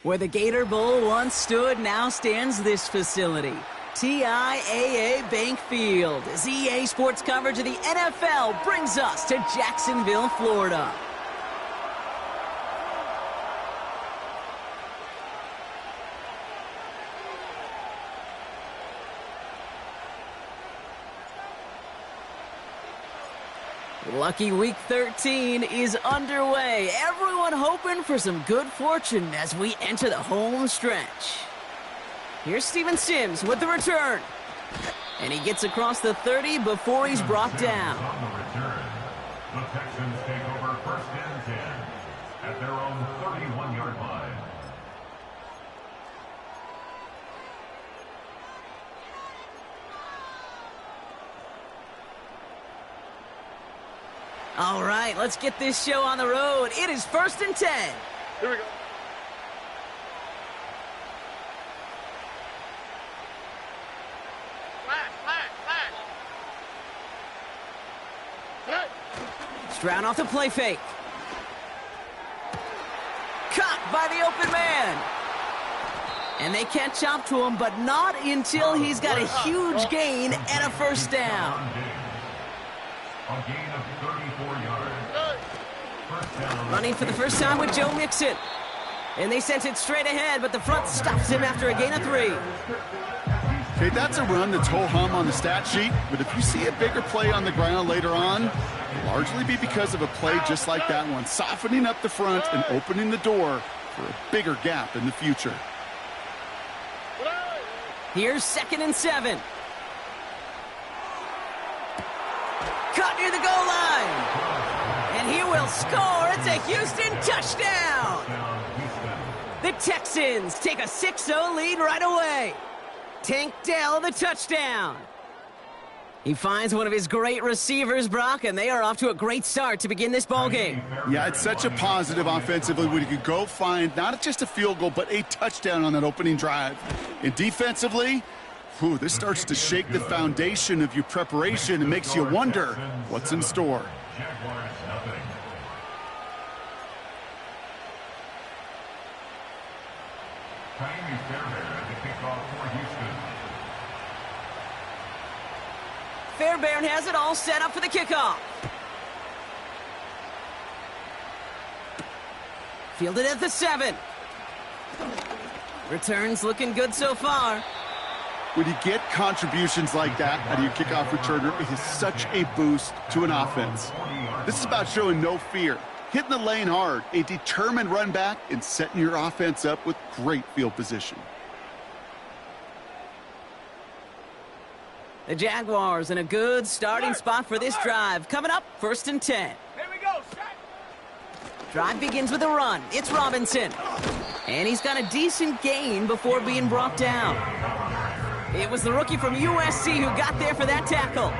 Where the Gator Bowl once stood, now stands this facility. TIAA Bank Field, as EA Sports coverage of the NFL brings us to Jacksonville, Florida. Lucky Week 13 is underway. Everyone hoping for some good fortune as we enter the home stretch. Here's Steven Sims with the return. And he gets across the 30 before he's brought down. On the return, the Texans take over 1st and 10 at their own 31-yard line. All right, let's get this show on the road. It is 1st and 10. Here we go. Stroud off the play fake. Caught by the open man. And they catch up to him, but not until he's got a huge gain and a 1st down. A gain of 34 yards. First down. Running for the first time with Joe Mixon. And they sent it straight ahead, but the front stops him after a gain of 3. Okay, that's a run that's ho-hum on the stat sheet, but if you see a bigger play on the ground later on, it'll largely be because of a play just like that one, softening up the front and opening the door for a bigger gap in the future. Here's 2nd and 7. Caught near the goal line. And he will score. It's a Houston touchdown. The Texans take a 6-0 lead right away. Tank Dell, the touchdown. He finds one of his great receivers, Brock, and they are off to a great start to begin this ball game. Yeah, it's such a positive offensively when you can go find not just a field goal, but a touchdown on that opening drive. And defensively, this starts to shake the foundation of your preparation and makes you wonder what's in store. Jaguars nothing. Tiny Fairbairn at the kickoff for Houston. Fairbairn has it all set up for the kickoff. Fielded at the 7. Returns looking good so far. When you get contributions like that out of your kickoff returner, it is such a boost to an offense. This is about showing no fear, hitting the lane hard, a determined run back, and setting your offense up with great field position. The Jaguars in a good starting spot for this drive. Coming up, 1st and 10. Here we go, set. Drive begins with a run. It's Robinson. And he's got a decent gain before being brought down. It was the rookie from USC who got there for that tackle.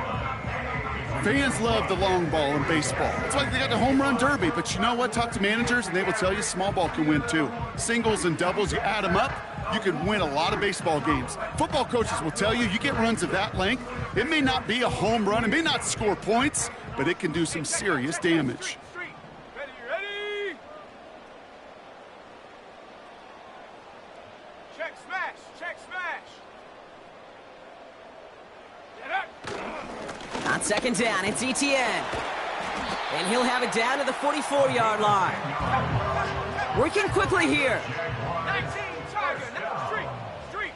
Fans love the long ball in baseball. It's like they got the home run derby, but you know what? Talk to managers, and they will tell you small ball can win too. Singles and doubles, you add them up, you can win a lot of baseball games. Football coaches will tell you get runs of that length. It may not be a home run, it may not score points, but it can do some serious damage. Ready. Check smash. On 2nd down, it's Etienne. And he'll have it down to the 44-yard line. Working quickly here. 19, Tiger, street.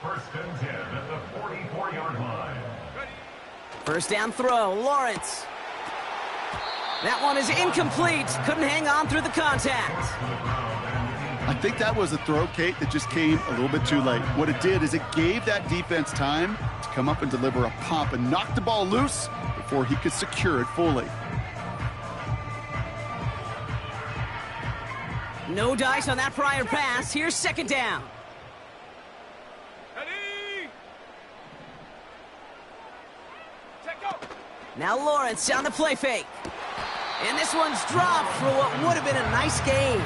1st and 10 at the 44-yard line. Ready. 1st down throw, Lawrence. That one is incomplete. Couldn't hang on through the contact. I think that was a throw, Kate, that just came a little bit too late. What it did is it gave that defense time to come up and deliver a pop and knock the ball loose before he could secure it fully. No dice on that prior pass. Here's 2nd down. Ready. Check go. Now Lawrence on the play fake. And this one's dropped for what would have been a nice gain.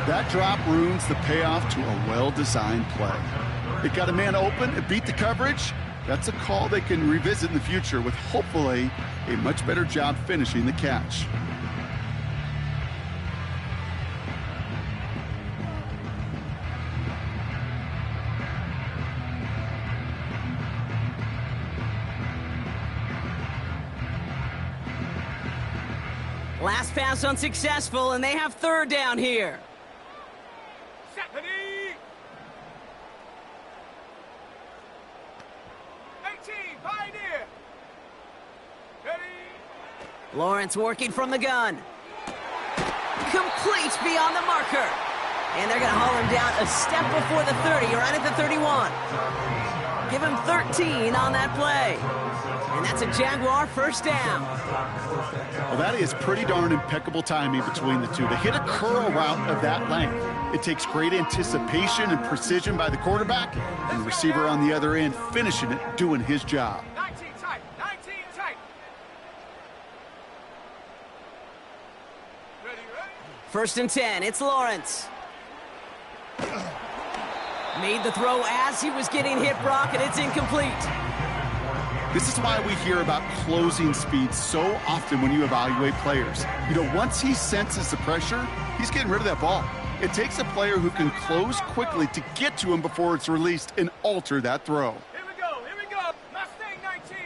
That drop ruins the payoff to a well-designed play. It got a man open, it beat the coverage. That's a call they can revisit in the future with hopefully a much better job finishing the catch. Last pass unsuccessful, and they have third down here. Set. Ready. 18, Pioneer. Ready. Lawrence working from the gun. Complete beyond the marker. And they're going to haul him down a step before the 30, right at the 31. Give him 13 on that play. And that's a Jaguar first down. Well, that is pretty darn impeccable timing between the two. To hit a curl route of that length, it takes great anticipation and precision by the quarterback, and the receiver on the other end finishing it, doing his job. 19 tight. 19 tight. Ready. First and 10, it's Lawrence. Made the throw as he was getting hit, Brock, and it's incomplete. This is why we hear about closing speed so often when you evaluate players. You know, once he senses the pressure, he's getting rid of that ball. It takes a player who can close quickly to get to him before it's released and alter that throw. Here we go. Here we go. Mustang 19.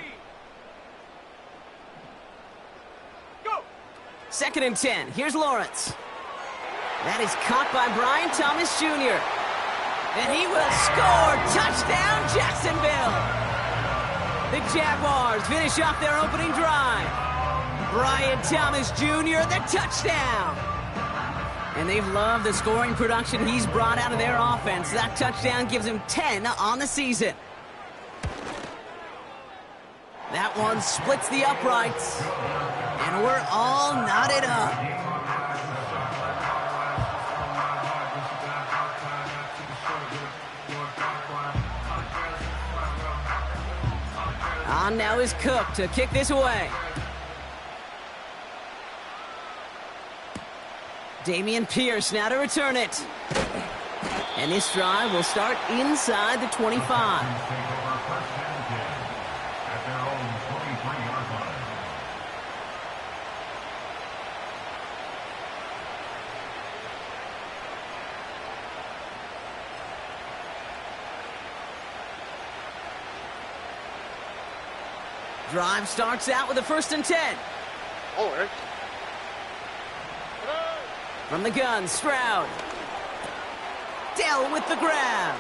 Go. Second and 10, here's Lawrence. That is caught by Brian Thomas Jr. And he will score. Touchdown, Jacksonville. The Jaguars finish off their opening drive. Brian Thomas Jr., the touchdown. And they've loved the scoring production he's brought out of their offense. That touchdown gives him 10 on the season. That one splits the uprights. And we're all knotted up. On now is Cook to kick this away. Dameon Pierce now to return it. And this drive will start inside the 25. Drive starts out with a first and 10. From the gun, Stroud. Dell with the grab.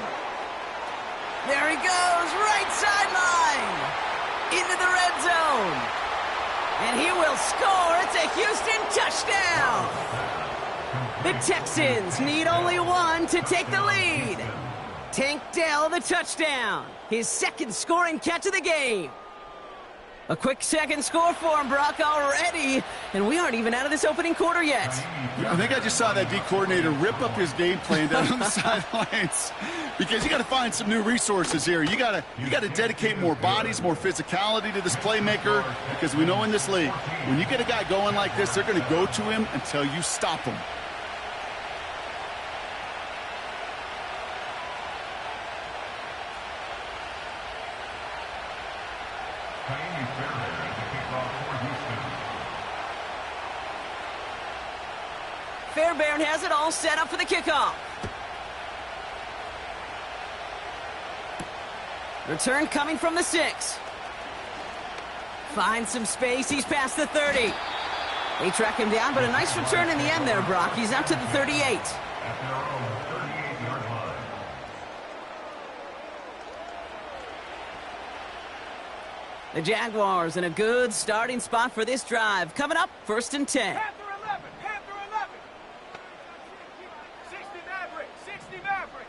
There he goes, right sideline. Into the red zone. And he will score. It's a Houston touchdown. The Texans need only one to take the lead. Tank Dell the touchdown. His second scoring catch of the game. A quick second score for him, Brock, already. And we aren't even out of this opening quarter yet. I think I just saw that D coordinator rip up his game plan down on the sidelines. Because you got to find some new resources here. You got to dedicate more bodies, more physicality to this playmaker. Because we know in this league, when you get a guy going like this, they're going to go to him until you stop him. Fairbairn has it all set up for the kickoff. Return coming from the 6. Finds some space. He's past the 30. They track him down, but a nice return in the end there, Brock. He's up to the 38. The Jaguars in a good starting spot for this drive. Coming up, first and 10. Panther 11. Panther 11. 60 Maverick. 60 Maverick.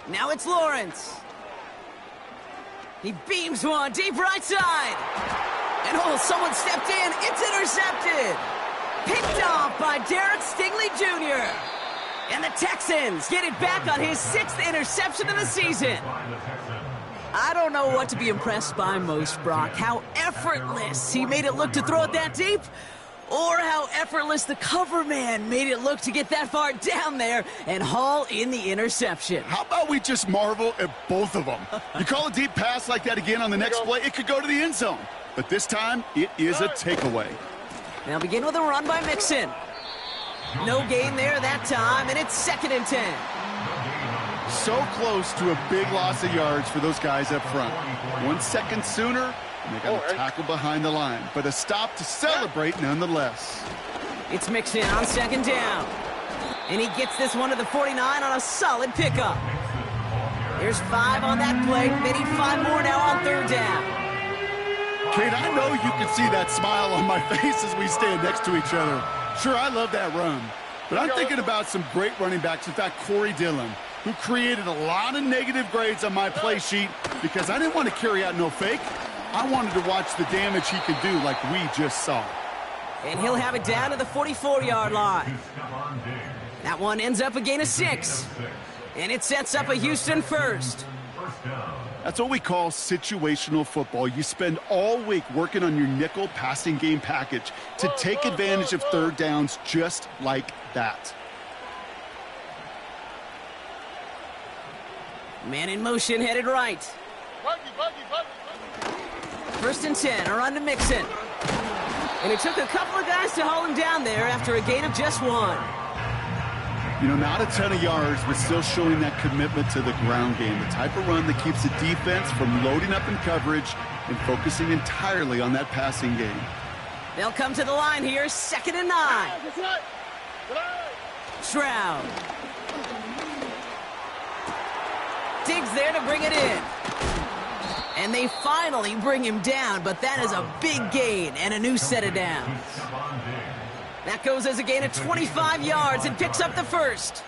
Now it's Lawrence. He beams one deep right side. And oh, someone stepped in. It's intercepted. Picked off by Derek Stingley Jr. And the Texans get it back on his 6th interception of the season. I don't know what to be impressed by most, Brock. How effortless he made it look to throw it that deep, or how effortless the cover man made it look to get that far down there and haul in the interception. How about we just marvel at both of them? You call a deep pass like that again on the next play, it could go to the end zone. But this time, it is a takeaway. They'll begin with a run by Mixon. No gain there that time, and it's 2nd and 10. So close to a big loss of yards for those guys up front. 1 second sooner, and they got a tackle behind the line. But a stop to celebrate nonetheless. It's Mixon on second down. And he gets this one to the 49 on a solid pickup. There's 5 on that play. They need 5 more now on third down. Kate, I know you can see that smile on my face as we stand next to each other. Sure, I love that run. But I'm thinking about some great running backs. In fact, Corey Dillon, who created a lot of negative grades on my play sheet because I didn't want to carry out no fake. I wanted to watch the damage he could do like we just saw. And he'll have it down to the 44-yard line. That one ends up a gain of 6. And it sets up a Houston first. That's what we call situational football. You spend all week working on your nickel passing game package to take advantage of third downs just like that. Man in motion, headed right. First and 10, a run to Mixon. And it took a couple of guys to hold him down there after a gain of just 1. You know, not a ton of yards, but still showing that commitment to the ground game. The type of run that keeps the defense from loading up in coverage and focusing entirely on that passing game. They'll come to the line here, 2nd and 9. Stroud. Digs there to bring it in. And they finally bring him down, but that is a big gain and a new set of downs. That goes as a gain of 25 yards and picks up the first.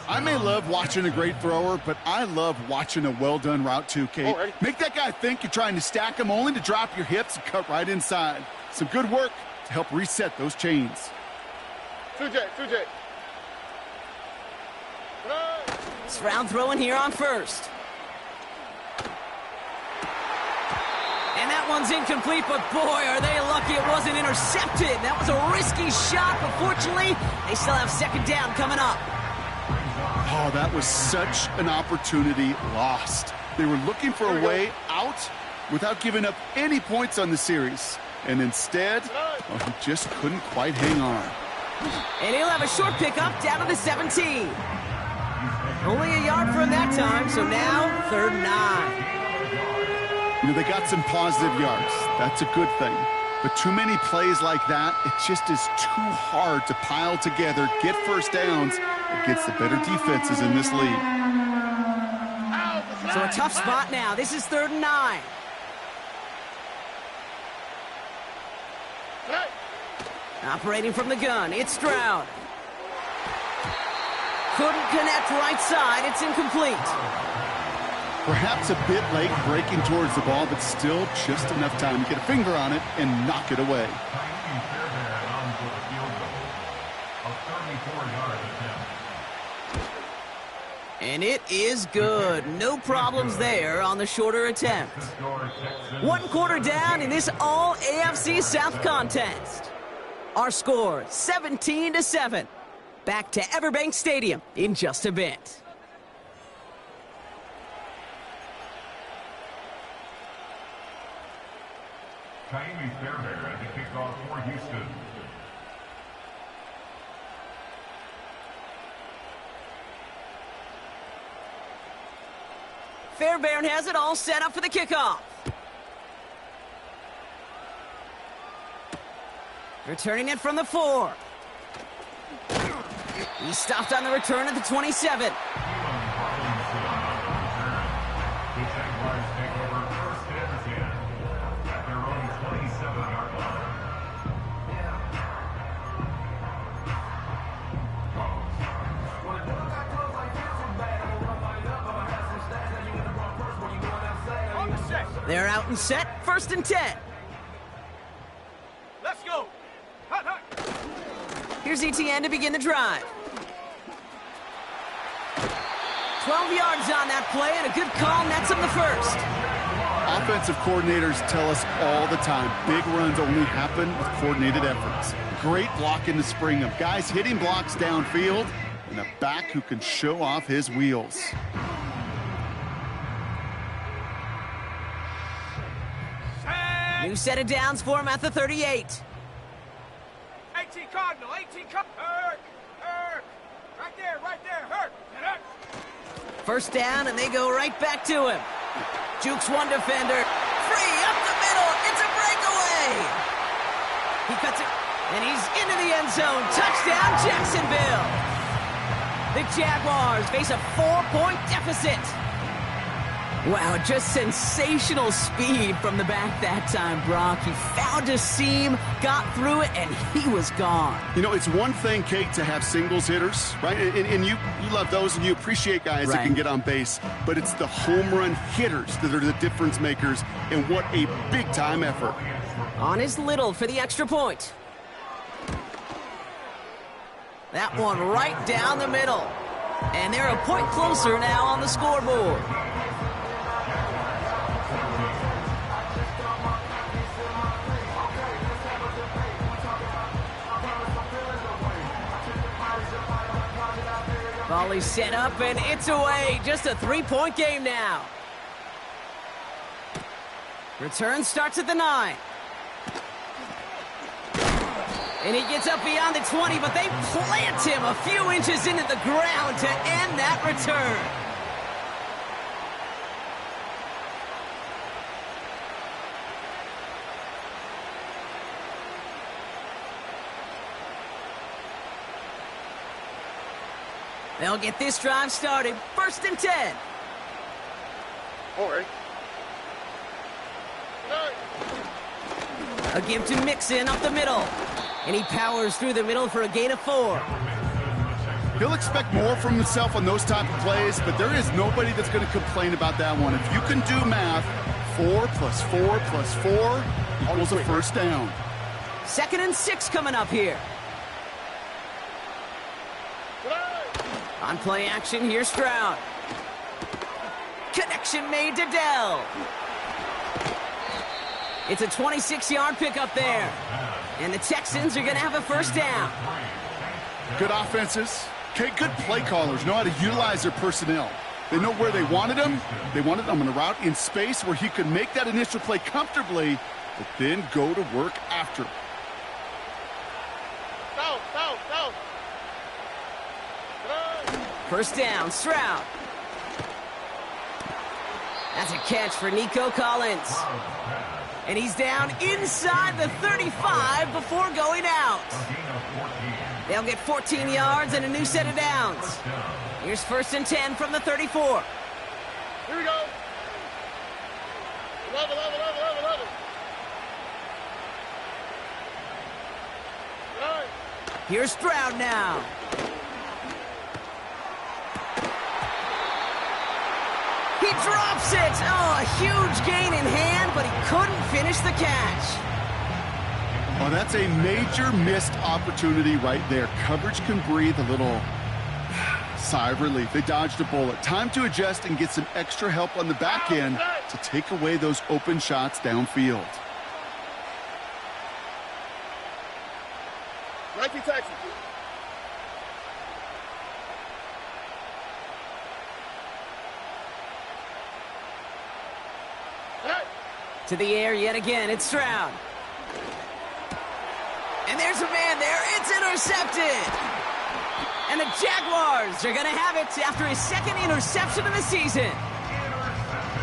I may love watching a great thrower, but I love watching a well-done route too, Kate. Make that guy think you're trying to stack him only to drop your hips and cut right inside. Some good work to help reset those chains. Stroud throwing here on first. And that one's incomplete, but boy, are they lucky it wasn't intercepted. That was a risky shot, but fortunately, they still have second down coming up. Oh, that was such an opportunity lost. They were looking for a way out without giving up any points on the series. And instead, well, he just couldn't quite hang on. And he'll have a short pickup down to the 17. Only a yard from that time, so now 3rd and 9. You know, they got some positive yards. That's a good thing. But too many plays like that, it just is too hard to pile together, get first downs against the better defenses in this league. So a tough spot now. This is 3rd and 9. Operating from the gun, it's Stroud. Couldn't connect right side. It's incomplete. Perhaps a bit late breaking towards the ball, but still just enough time to get a finger on it and knock it away. And it is good. No problems there on the shorter attempt. 1 quarter down in this all AFC South contest. Our score, 17-7. Back to Everbank Stadium in just a bit. Jaime Fairbairn at the kickoff for Houston. Fairbairn has it all set up for the kickoff. Returning it from the 4. He stopped on the return at the 27. The Jaguars take over 1st and 10 at their own 27-yard line. On the set. They're out and set, 1st and 10. Let's go. Hot, hot. Here's ETN to begin the drive. 12 yards on that play, and a good call nets him the first. Offensive coordinators tell us all the time, big runs only happen with coordinated efforts. Great block in the spring of guys hitting blocks downfield, and a back who can show off his wheels. New set of downs for him at the 38. 18 Cardinal, 18 Cardinal. Hurt. Right there, hurt. First down, and they go right back to him. Jukes one defender. Free up the middle. It's a breakaway. He cuts it, and he's into the end zone. Touchdown, Jacksonville. The Jaguars face a 4-point deficit. Wow, just sensational speed from the back that time, Brock. He found a seam, got through it, and he was gone. You know, it's one thing, Kate, to have singles hitters, right? And you love those, and you appreciate guys that can get on base. But it's the home run hitters that are the difference makers, and what a big-time effort. On is Little for the extra point. That one right down the middle. And they're a point closer now on the scoreboard. Volley set up, and it's away. Just a 3-point game now. Return starts at the 9. And he gets up beyond the 20, but they plant him a few inches into the ground to end that return. They'll get this drive started. 1st and 10. All right. A give to Mixon up the middle. And he powers through the middle for a gain of 4. He'll expect more from himself on those type of plays, but there is nobody that's going to complain about that one. If you can do math, 4 plus 4 plus 4 equals a first down. 2nd and 6 coming up here. On play action, here's Stroud. Connection made to Dell. It's a 26-yard pickup there. And the Texans are going to have a first down. Good offenses. Okay, good play callers know how to utilize their personnel. They know where they wanted him. They wanted him on a route in space where he could make that initial play comfortably, but then go to work after. First down, Stroud. That's a catch for Nico Collins. And he's down inside the 35 before going out. They'll get 14 yards and a new set of downs. Here's 1st and 10 from the 34. Here we go. 11. Right. Here's Stroud now. He drops it. Oh, a huge gain in hand, but he couldn't finish the catch. Oh, that's a major missed opportunity right there. Coverage can breathe a little sigh of relief. They dodged a bullet. Time to adjust and get some extra help on the back end to take away those open shots downfield. vs.Taxes. To the air yet again, it's Stroud. And there's a man there, it's intercepted! And the Jaguars are going to have it after his 2nd interception of the season.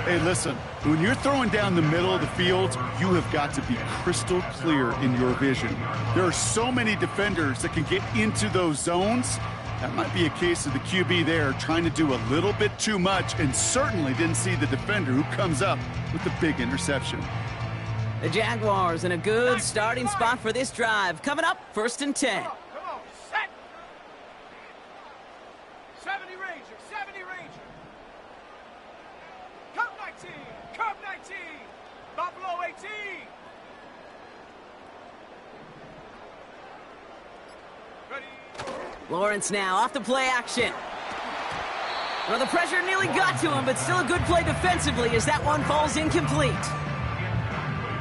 Hey, listen, when you're throwing down the middle of the field, you have got to be crystal clear in your vision. There are so many defenders that can get into those zones. That might be a case of the QB there trying to do a little bit too much and certainly didn't see the defender who comes up with the big interception. The Jaguars in a good starting spot for this drive. Coming up, 1st and 10. Come on, set. 70 Ranger, 70 Ranger. Curve 19, Buffalo 18. Ready. Lawrence now off the play action. Well, the pressure nearly got to him, but still a good play defensively as that one falls incomplete.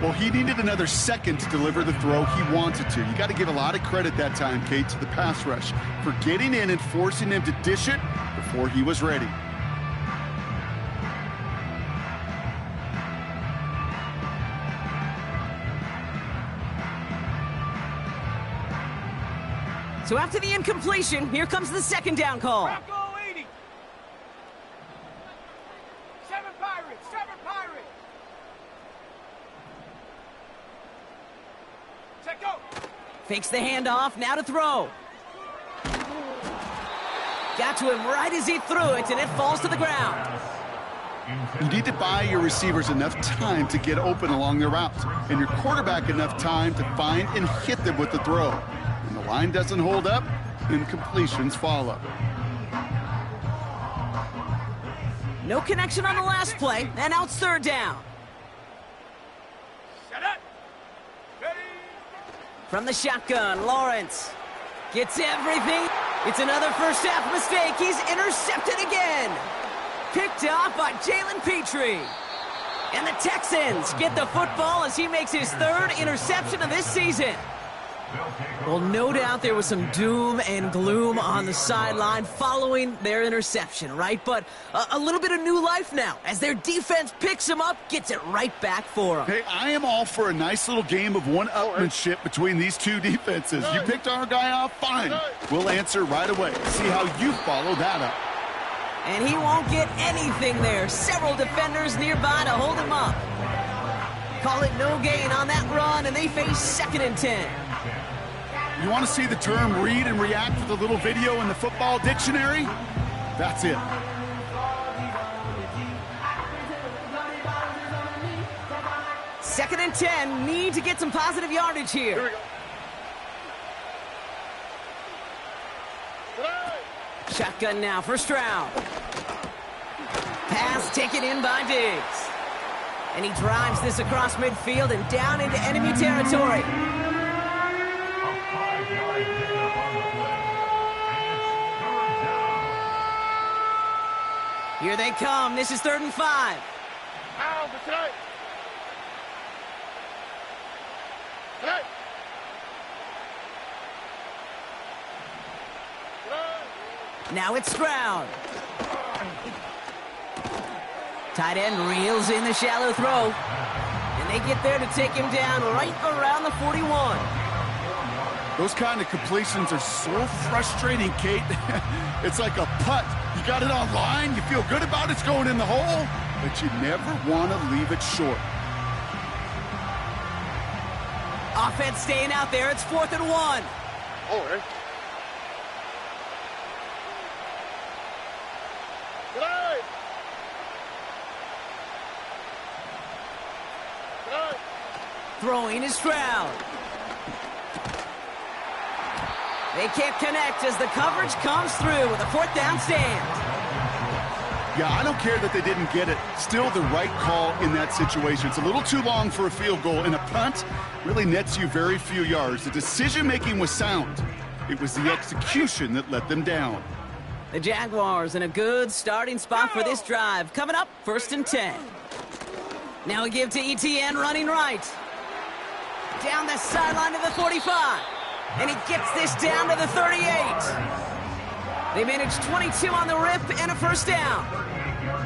Well, he needed another second to deliver the throw he wanted to. You got to give a lot of credit that time, Kate, to the pass rush for getting in and forcing him to dish it before he was ready. So after the incompletion, here comes the 2nd down call. Bronco 80. Fakes the handoff, now to throw. Got to him right as he threw it, and it falls to the ground. You need to buy your receivers enough time to get open along their routes, and your quarterback enough time to find and hit them with the throw. When the line doesn't hold up, incompletions follow. No connection on the last play, and now it's third down. Set up. Ready. From the shotgun, Lawrence gets everything. It's another first half mistake. He's intercepted again. Picked off by Jalen Petrie. And the Texans get the football as he makes his third interception of this season. Well, no doubt there was some doom and gloom on the sideline following their interception, right? But a little bit of new life now as their defense picks him up, gets it right back for them. Hey, I am all for a nice little game of one-upmanship between these two defenses. You picked our guy off, fine. We'll answer right away. See how you follow that up. And he won't get anything there. Several defenders nearby to hold him up. Call it no gain on that run, and they face 2nd and 10. You want to see the term read and react with a little video in the football dictionary? That's it. Second and 10, need to get some positive yardage here. Shotgun now, first round. Pass taken in by Diggs. And he drives this across midfield and down into enemy territory. Here they come. This is 3rd and 5. Now it's Stroud. Tight end reels in the shallow throw. And they get there to take him down right around the 41. Those kind of completions are so frustrating, Kate. It's like a putt. You got it on line, you feel good about it's going in the hole, but you never want to leave it short. Offense staying out there. It's 4th and 1. Over. Throwing is Stroud. They can't connect as the coverage comes through with a 4th down stand. Yeah, I don't care that they didn't get it. Still the right call in that situation. It's a little too long for a field goal, and a punt really nets you very few yards. The decision-making was sound. It was the execution that let them down. The Jaguars in a good starting spot for this drive. Coming up, 1st and 10. Now we give to ETN running right. Down the sideline to the 45. And he gets this down to the 38. They managed 22 on the rip and a first down.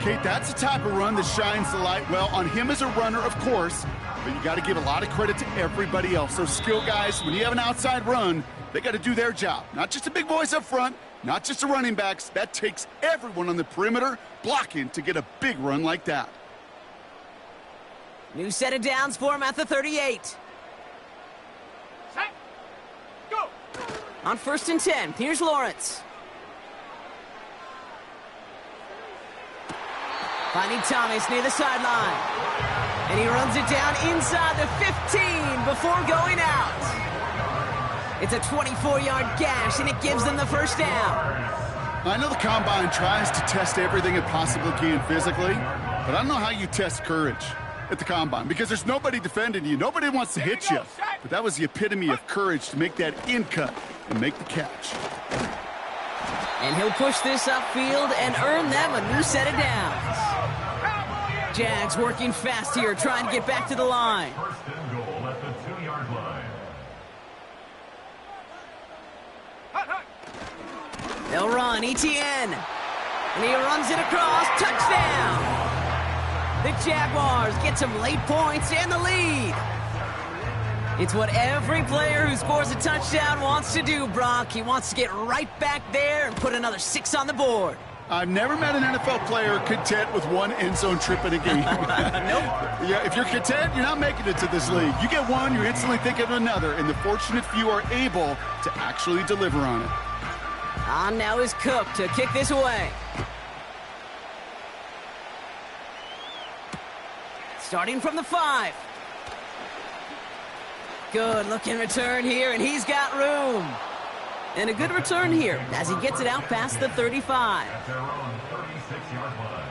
Kate, that's the type of run that shines the light well on him as a runner, of course, but you got to give a lot of credit to everybody else. Those skill guys, when you have an outside run, they got to do their job. Not just the big boys up front, not just the running backs. That takes everyone on the perimeter blocking to get a big run like that. New set of downs for him at the 38. Set. Go. On 1st and 10, here's Lawrence. Finding Thomas near the sideline. And he runs it down inside the 15 before going out. It's a 24-yard gash, and it gives them the first down. I know the Combine tries to test everything it possibly can physically, but I don't know how you test courage at the Combine, because there's nobody defending you. Nobody wants to hit you. But that was the epitome of courage to make that in cut and make the catch. And he'll push this upfield and earn them a new set of downs. Jags working fast here, trying to get back to the line. 1st and goal at the 2-yard line. They'll run, ETN. And he runs it across, touchdown! The Jaguars get some late points and the lead. It's what every player who scores a touchdown wants to do, Brock. He wants to get right back there and put another 6 on the board. I've never met an NFL player content with one end zone trip in a game. Nope. Yeah, if you're content, you're not making it to this league. You get one, you're instantly thinking of another, and the fortunate few are able to actually deliver on it. On now is Cook to kick this away. Starting from the 5. Good looking return here, and he's got room. And a good return here as he gets it out past the 35. At their own 36-yard line.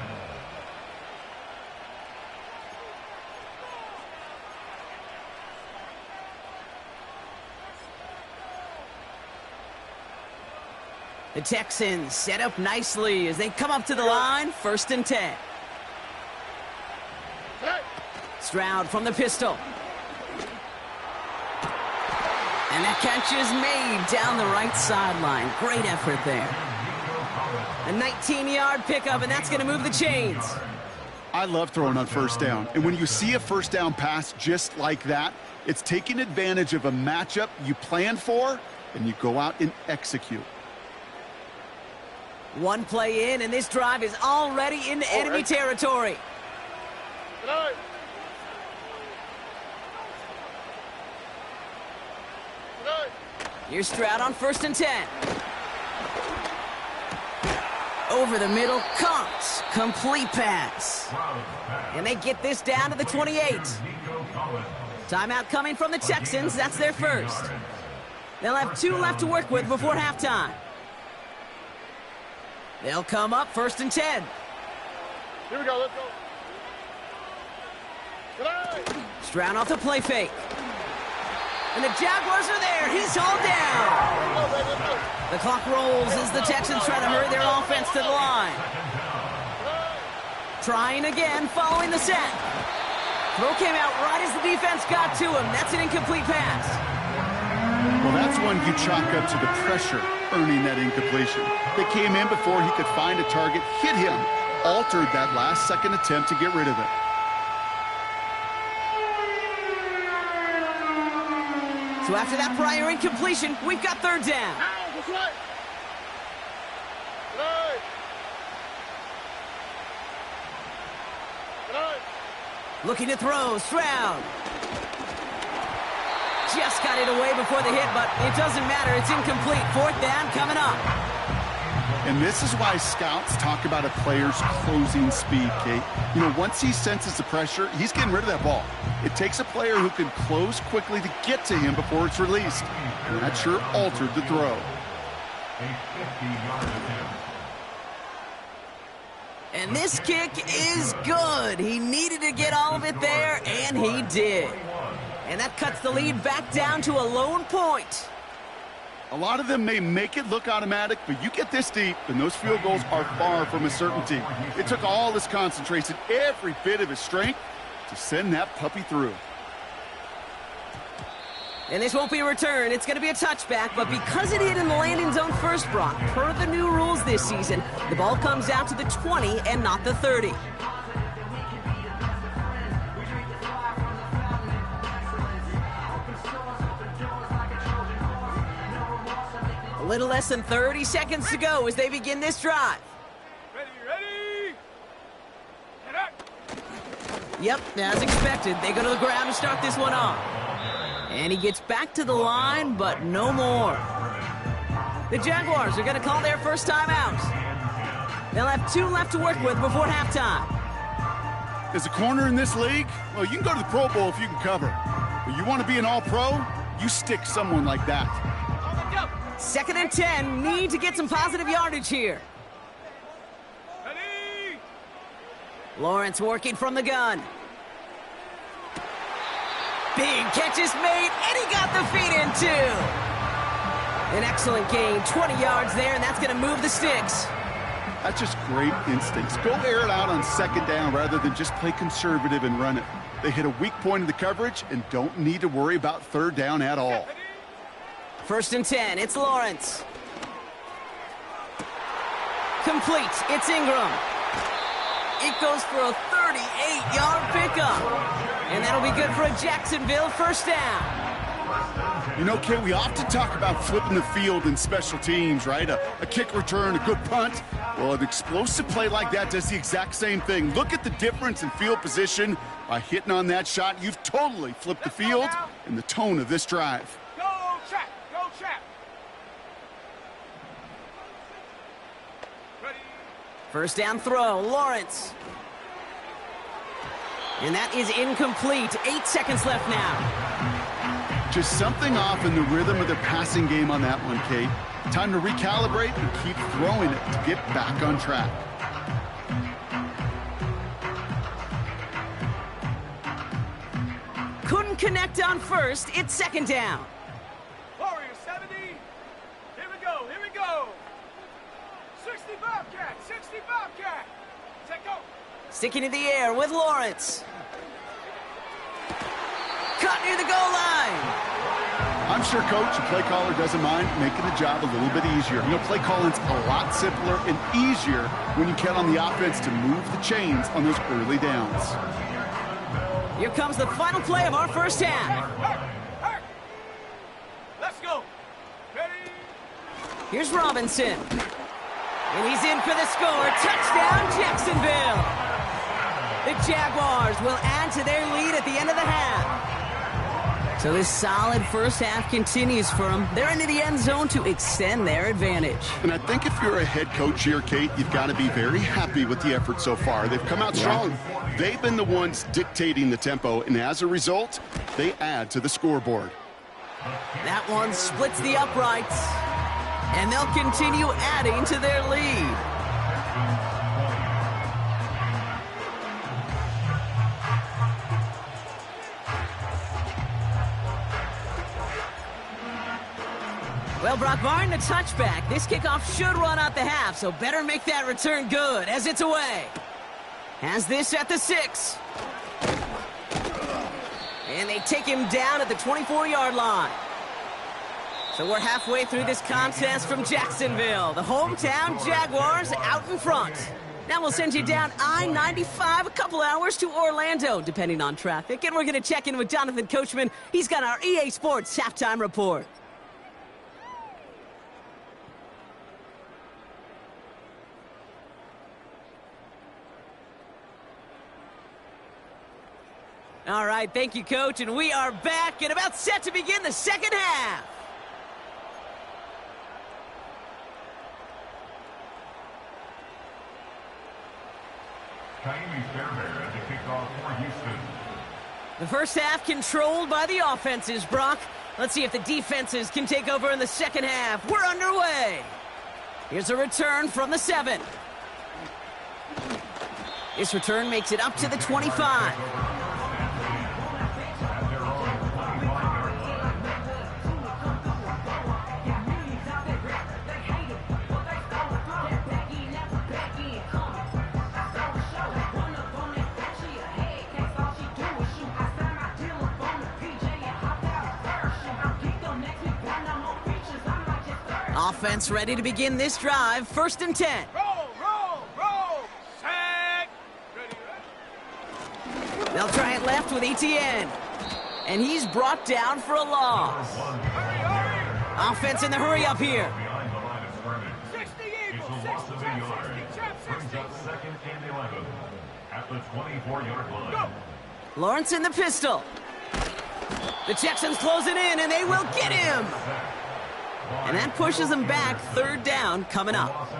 The Texans set up nicely as they come up to the line, 1st and 10. Stroud from the pistol. And that catch is made down the right sideline. Great effort there. A 19-yard pickup, and that's going to move the chains. I love throwing on 1st down. And when you see a 1st down pass just like that, it's taking advantage of a matchup you plan for, and you go out and execute. One play in, and this drive is already into enemy territory. Here's Stroud on 1st and 10. Over the middle, Cox. Complete pass. And they get this down to the 28. Timeout coming from the Texans. That's their first. They'll have 2 left to work with before halftime. They'll come up 1st and 10. Here we go, let's go. Stroud off the play fake. And the Jaguars are there. He's hauled down. The clock rolls as the Texans try to hurry their offense to the line. Trying again, following the set. Throw came out right as the defense got to him. That's an incomplete pass. Well, that's one you chalk up to the pressure earning that incompletion. They came in before he could find a target, hit him, altered that last-second attempt to get rid of it. So after that prior incompletion, we've got 3rd down. Looking to throw, Stroud. Just got it away before the hit, but it doesn't matter. It's incomplete. 4th down coming up. And this is why scouts talk about a player's closing speed, Kate. You know, once he senses the pressure, he's getting rid of that ball. It takes a player who can close quickly to get to him before it's released. And that sure altered the throw. A 50-yard attempt. And this kick is good. He needed to get all of it there, and he did. And that cuts the lead back down to a lone point. A lot of them may make it look automatic, but you get this deep, and those field goals are far from a certainty. It took all his concentration, every bit of his strength, to send that puppy through. And this won't be a return. It's going to be a touchback, but because it hit in the landing zone first, Brock, per the new rules this season, the ball comes out to the 20 and not the 30. A little less than 30 seconds to go as they begin this drive. Ready? Get up. Yep, as expected, they go to the ground to start this one off. And he gets back to the line, but no more. The Jaguars are going to call their first time out. They'll have 2 left to work with before halftime. As a corner in this league, well, you can go to the Pro Bowl if you can cover. But you want to be an all-pro, you stick someone like that. 2nd and 10, need to get some positive yardage here. Ready? Lawrence working from the gun. Big catch is made, and he got the feet in too. An excellent gain, 20 yards there, and that's going to move the sticks. That's just great instincts. Go air it out on 2nd down rather than just play conservative and run it. They hit a weak point in the coverage and don't need to worry about 3rd down at all. 1st and 10, it's Lawrence. Complete, it's Ingram. It goes for a 38-yard pickup. And that'll be good for a Jacksonville 1st down. You know, Kate, we often talk about flipping the field in special teams, right? A kick return, a good punt. Well, an explosive play like that does the exact same thing. Look at the difference in field position. By hitting on that shot, you've totally flipped the field and the tone of this drive. Go, Chap! Go, Chap! Ready? First down throw, Lawrence. And that is incomplete. 8 seconds left now. Just something off in the rhythm of their passing game on that one, Kate. Time to recalibrate and keep throwing it to get back on track. Couldn't connect on first. It's second down. Warrior 70. Here we go, here we go. 60 Bobcat, 60 Bobcat. Take go. Sticking in the air with Lawrence. Caught near the goal line. I'm sure, Coach, the play caller doesn't mind making the job a little bit easier. You know, play calling's a lot simpler and easier when you count on the offense to move the chains on those early downs. Here comes the final play of our first half. Hey. Let's go. Ready? Here's Robinson. And he's in for the score. Touchdown, Jacksonville. The Jaguars will add to their lead at the end of the half. So this solid first half continues for them. They're into the end zone to extend their advantage. And I think if you're a head coach here, Kate, you've got to be very happy with the effort so far. They've come out strong. They've been the ones dictating the tempo, and as a result, they add to the scoreboard. That one splits the uprights, and they'll continue adding to their lead. Well, Brock, barring the touchback, this kickoff should run out the half, so better make that return good as it's away. Has this at the 6. And they take him down at the 24-yard line. So we're halfway through this contest from Jacksonville. The hometown Jaguars out in front. Now we'll send you down I-95 a couple hours to Orlando, depending on traffic. And we're going to check in with Jonathan Coachman. He's got our EA Sports halftime report. All right, thank you, Coach, and we are back and about set to begin the second half. The first half controlled by the offenses, Brock. Let's see if the defenses can take over in the second half. We're underway. Here's a return from the 7. This return makes it up to the 25. Offense ready to begin this drive. 1st and 10. Roll. Set. Ready. They'll try it left with ETN. And he's brought down for a loss. Hurry. Offense in the hurry up here. 60 Eagles. 60 Chap, 60. Second and 11 at the 24-yard line. Go. Lawrence in the pistol. The Texans closing in, and they will get him. And that pushes them back. 3rd down coming up.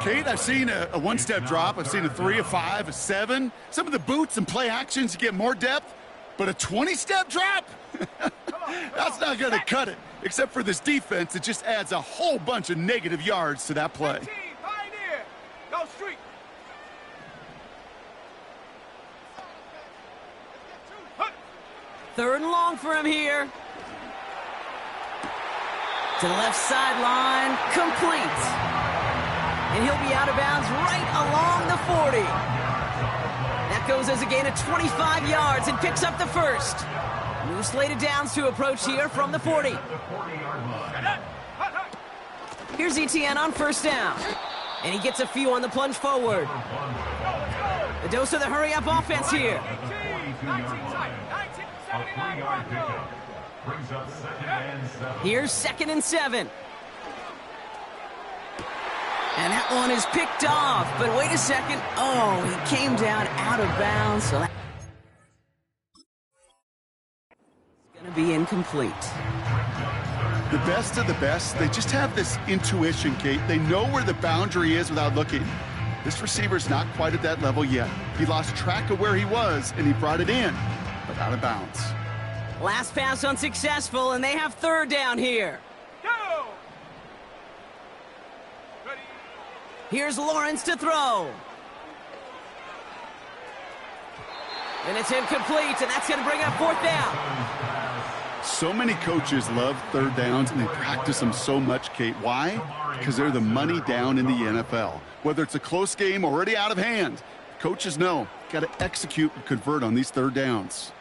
Kate, I've seen a one-step drop. I've seen a 3, a 5, a 7. Some of the boots and play actions, you get more depth. But a 20-step drop? That's not going to cut it. Except for this defense, it just adds a whole bunch of negative yards to that play. Pioneer. Go street. Third and long for him here. To the left sideline, complete. And he'll be out of bounds right along the 40. That goes as a gain of 25 yards and picks up the first. New slated downs to approach here from the 40. Here's ETN on 1st down. And he gets a few on the plunge forward. The dose of the hurry-up offense here. Brings up 2nd and 7. Here's 2nd and 7. And that one is picked off. But wait a second. Oh, he came down out of bounds. So that's going to be incomplete. The best of the best, they just have this intuition, Kate. They know where the boundary is without looking. This receiver's not quite at that level yet. He lost track of where he was, and he brought it in, but out of bounds. Last pass unsuccessful, and they have 3rd down here. Go! Ready? Here's Lawrence to throw. And it's incomplete, and that's going to bring up 4th down. So many coaches love 3rd downs, and they practice them so much, Kate. Why? Because they're the money down in the NFL. Whether it's a close game already out of hand, coaches know, got to execute and convert on these 3rd downs.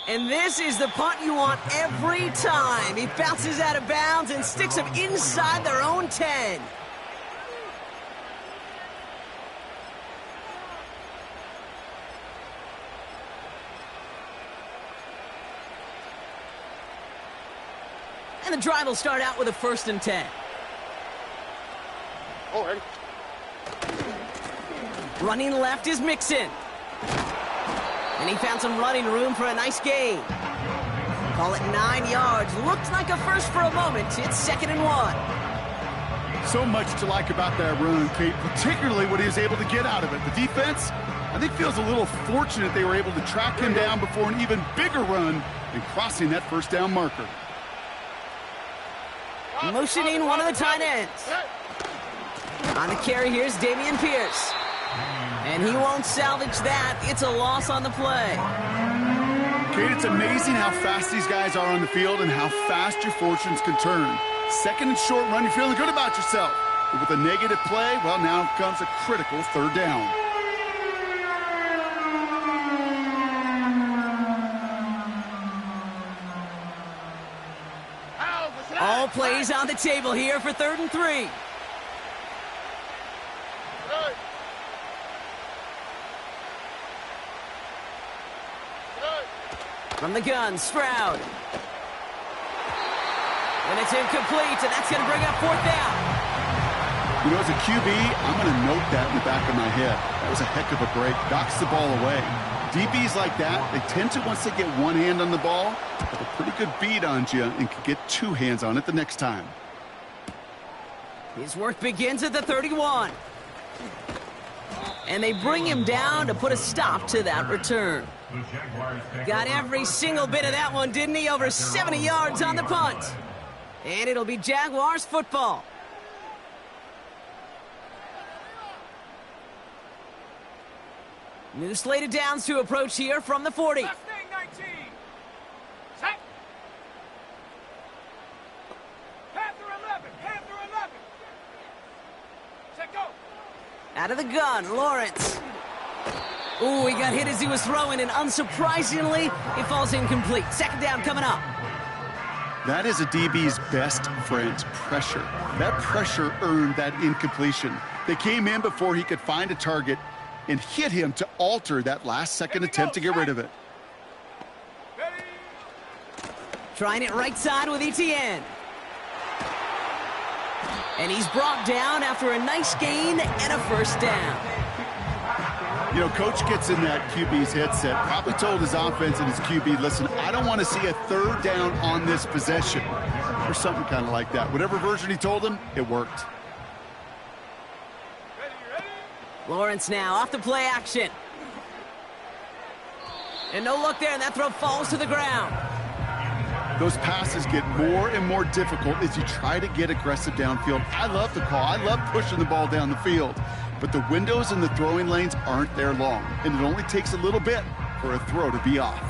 And this is the punt you want every time. He bounces out of bounds and sticks them inside their own 10. And the drive will start out with a 1st and 10. Oh, hey. Running left is Mixon. And he found some running room for a nice gain. Call it 9 yards. Looked like a first for a moment. It's 2nd and 1. So much to like about that run, Kate, particularly what he was able to get out of it. The defense, I think, feels a little fortunate they were able to track him down before an even bigger run and crossing that 1st down marker. Motioning one of the tight ends. On the carry, here's Dameon Pierce. And he won't salvage that. It's a loss on the play. Kate, it's amazing how fast these guys are on the field and how fast your fortunes can turn. 2nd and short run, you're feeling good about yourself. But with a negative play, well, now comes a critical 3rd down. All plays on the table here for 3rd and 3. From the gun, Stroud. And it's incomplete, and that's going to bring up 4th down. You know, as a QB, I'm going to note that in the back of my head. That was a heck of a break. Knocks the ball away. DBs like that, they tend to, once they get one hand on the ball, have a pretty good beat on you and can get 2 hands on it the next time. His work begins at the 31. And they bring him down to put a stop to that return. Got every single bit of that one, didn't he? Over 70 yards on the punt. And it'll be Jaguars football. New slated downs to approach here from the 40. Left thing, 19. Set. Panther 11. Panther 11. Set, go. Out of the gun, Lawrence. Ooh, he got hit as he was throwing, and unsurprisingly, it falls incomplete. 2nd down coming up. That is a DB's best friend, pressure. That pressure earned that incompletion. They came in before he could find a target and hit him to alter that last-second attempt to get rid of it. Ready. Trying it right side with ETN. And he's brought down after a nice gain and a 1st down. You know, coach gets in that QB's headset, probably told his offense and his QB, listen, I don't want to see a 3rd down on this possession, or something kind of like that. Whatever version he told him, it worked. Ready, ready. Lawrence now off the play action. And no look there, and that throw falls to the ground. Those passes get more and more difficult as you try to get aggressive downfield. I love the call. I love pushing the ball down the field. But the windows in the throwing lanes aren't there long, and it only takes a little bit for a throw to be off.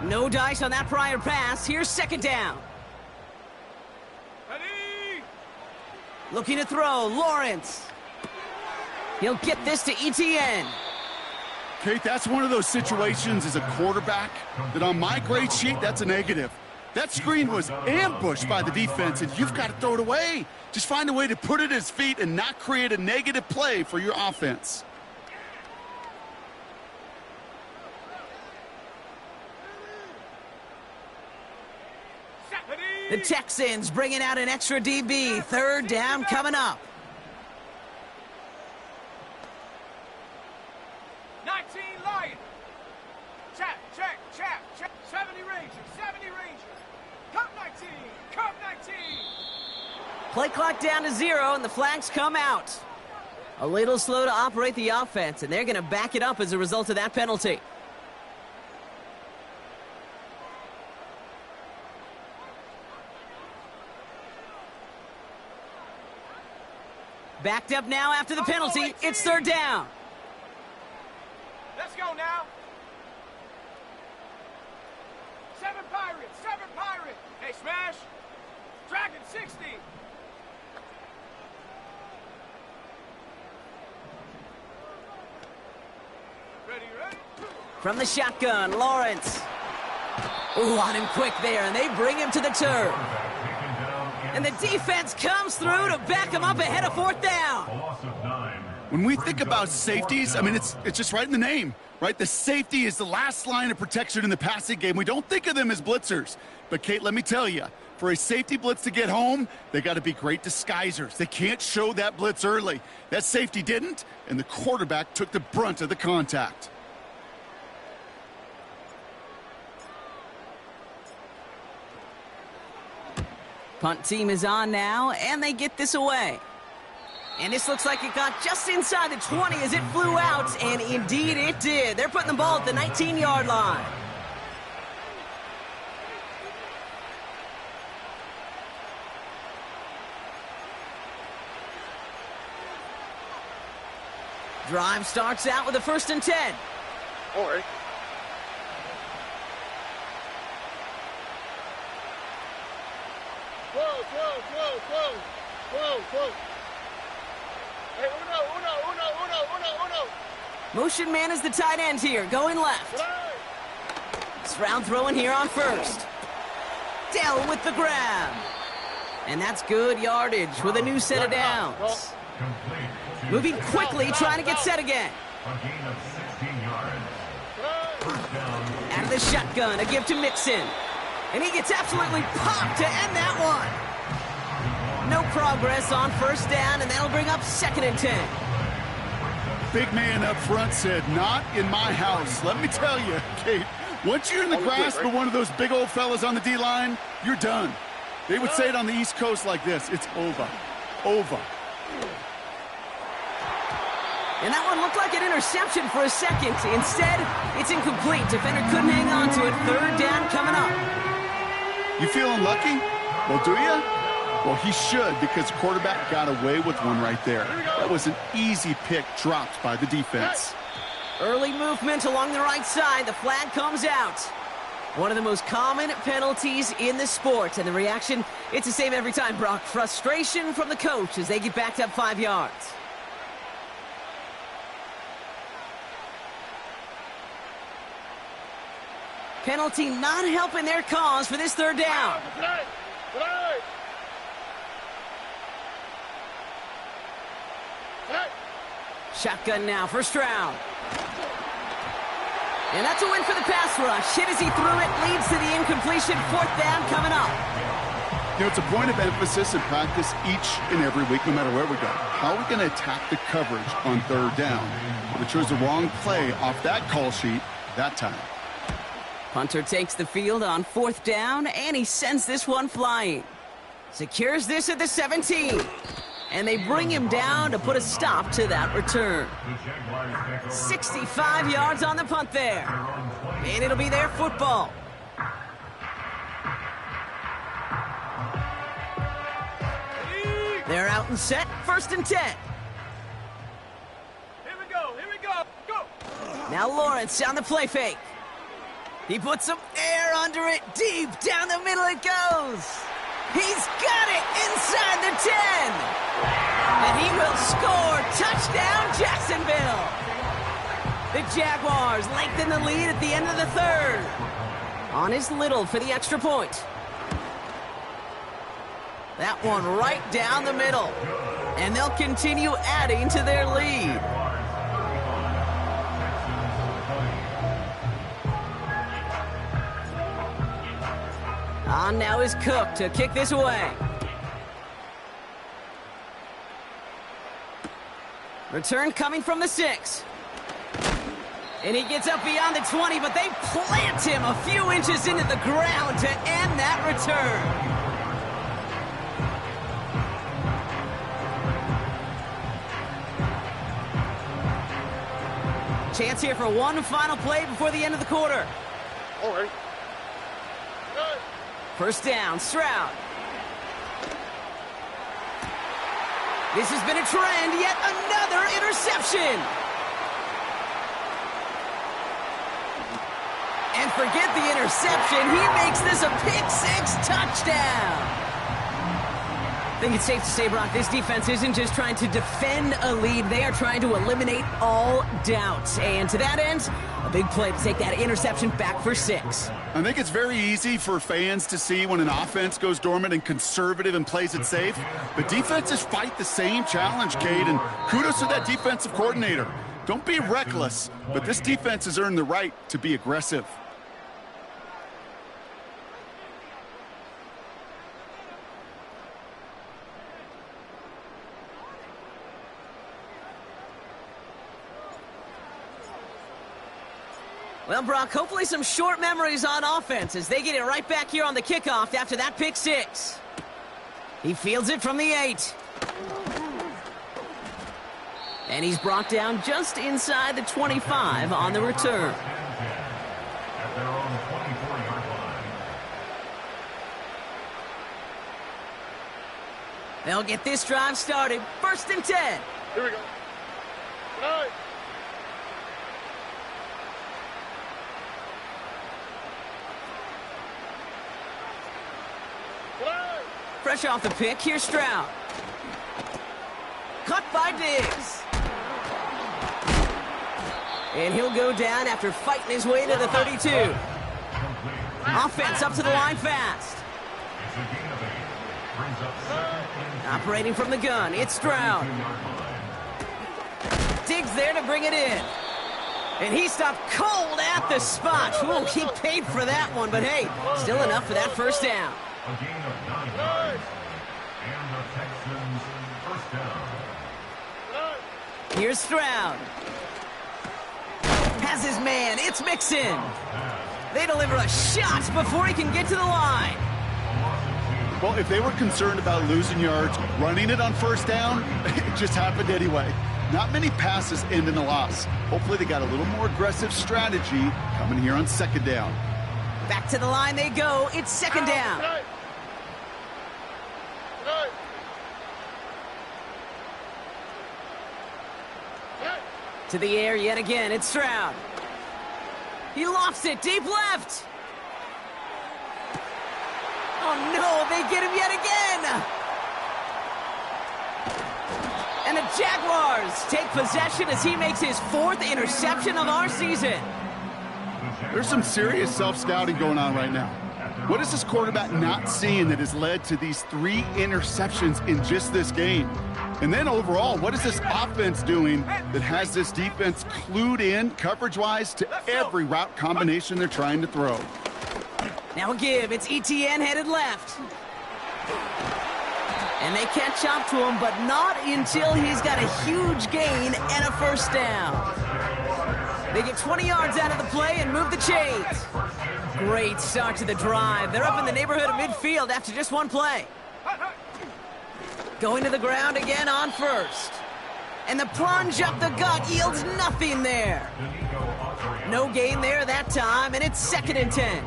No dice on that prior pass. Here's 2nd down. Ready. Looking to throw, Lawrence. He'll get this to ETN. Kate, that's one of those situations as a quarterback that on my grade sheet, that's a negative. That screen was ambushed by the defense, and you've got to throw it away. Just find a way to put it at his feet and not create a negative play for your offense. The Texans bringing out an extra DB. Third down coming up. 19 Lion. Check. 70 Rangers. Cup 19. Cup 19. Play clock down to 0, and the flags come out. A little slow to operate the offense, and they're going to back it up as a result of that penalty. Backed up now after the penalty. It's third down. Let's go now. 7 Pirates. Hey, Smash. Dragon 60. Ready? From the shotgun, Lawrence. Ooh, on him quick there, and they bring him to the turf. And the defense comes through to back him up ahead of fourth down. When we think about safeties, I mean, it's just right in the name, right? The safety is the last line of protection in the passing game. We don't think of them as blitzers. But, Kate, let me tell you, for a safety blitz to get home, they got to be great disguisers. They can't show that blitz early. That safety didn't, and the quarterback took the brunt of the contact. Punt team is on now, and they get this away. And this looks like it got just inside the 20 as it flew out, and indeed it did. They're putting the ball at the 19-yard line. Drive starts out with a 1st and 10. All right. Whoa. Hey, uno. Motion man is the tight end here, going left. Stroud throwing here on 1st. Dell with the grab. And that's good yardage with a new set of downs. Moving quickly, trying to get set again. A gain of 16 yards. First down. Out of the shotgun, a give to Mixon. And he gets absolutely popped to end that one. No progress on 1st down, and that'll bring up 2nd and 10. Big man up front said, not in my house. Let me tell you, Kate, once you're in the grasp of one of those big old fellas on the D-line, you're done. They would say it on the East Coast like this, it's over. And that one looked like an interception for a second. Instead, it's incomplete. Defender couldn't hang on to it. 3rd down coming up. You feeling lucky? Well, do you? Well, he should, because the quarterback got away with one right there. That was an easy pick dropped by the defense. Early movement along the right side. The flag comes out. One of the most common penalties in the sport. And the reaction, it's the same every time, Brock. Frustration from the coach as they get backed up 5 yards. Penalty not helping their cause for this 3rd down. Shotgun now for Stroud. And that's a win for the pass rush. Hit as he threw it, leads to the incompletion. 4th down coming up. You know, it's a point of emphasis in practice each and every week, no matter where we go. How are we going to attack the coverage on 3rd down? We chose the wrong play off that call sheet that time. Punter takes the field on 4th down, and he sends this one flying. Secures this at the 17. And they bring him down to put a stop to that return. 65 yards on the punt there. And it'll be their football. They're out and set. 1st and 10. Here we go. Go. Now Lawrence on the play fake. He puts some air under it. Deep down the middle it goes. He's got it inside the 10. And he will score. Touchdown, Jacksonville. The Jaguars lengthen the lead at the end of the 3rd. On is Little for the extra point. That one right down the middle. And they'll continue adding to their lead. On now is Cook to kick this away. Return coming from the 6. And he gets up beyond the 20, but they plant him a few inches into the ground to end that return. Chance here for one final play before the end of the quarter. All right. First down, Stroud. This has been a trend, yet another interception. And forget the interception, he makes this a pick-6 touchdown. I think it's safe to say, Brock, this defense isn't just trying to defend a lead. They are trying to eliminate all doubts. And to that end, a big play to take that interception back for 6. I think it's very easy for fans to see when an offense goes dormant and conservative and plays it safe. But defenses fight the same challenge, Cade, and kudos to that defensive coordinator. Don't be reckless, but this defense has earned the right to be aggressive. Well, Brock, hopefully some short memories on offense as they get it right back here on the kickoff after that pick-6. He fields it from the 8. And he's brought down just inside the 25 on the return. At their own 24-yard line. They'll get this drive started. First and 10. Here we go. Nice. Fresh off the pick, here's Stroud. Cut by Diggs. And he'll go down after fighting his way to the 32. Offense up to the line fast. Operating from the gun, it's Stroud. Diggs there to bring it in. And he stopped cold at the spot. Ooh, he paid for that one, but hey, still enough for that first down. A gain of 9 yards. And the Texans first down. Here's Stroud. Has his man. It's Mixon. They deliver a shot before he can get to the line. Well, if they were concerned about losing yards, running it on first down, it just happened anyway. Not many passes end in a loss. Hopefully they got a little more aggressive strategy coming here on second down. Back to the line they go. It's second down. To the air yet again. It's Stroud. He lofts it deep left. Oh, no. They get him yet again. And the Jaguars take possession as he makes his 4th interception of our season. There's some serious self-scouting going on right now. What is this quarterback not seeing that has led to these 3 interceptions in just this game? And then overall, what is this offense doing that has this defense clued in coverage-wise to every route combination they're trying to throw? Now a give. It's ETN headed left. And they catch up to him, but not until he's got a huge gain and a first down. They get 20 yards out of the play and move the chains. Great start to the drive. They're up in the neighborhood of midfield after just one play. Going to the ground again on first. And the plunge up the gut yields nothing there. No gain there that time, and it's second and 10.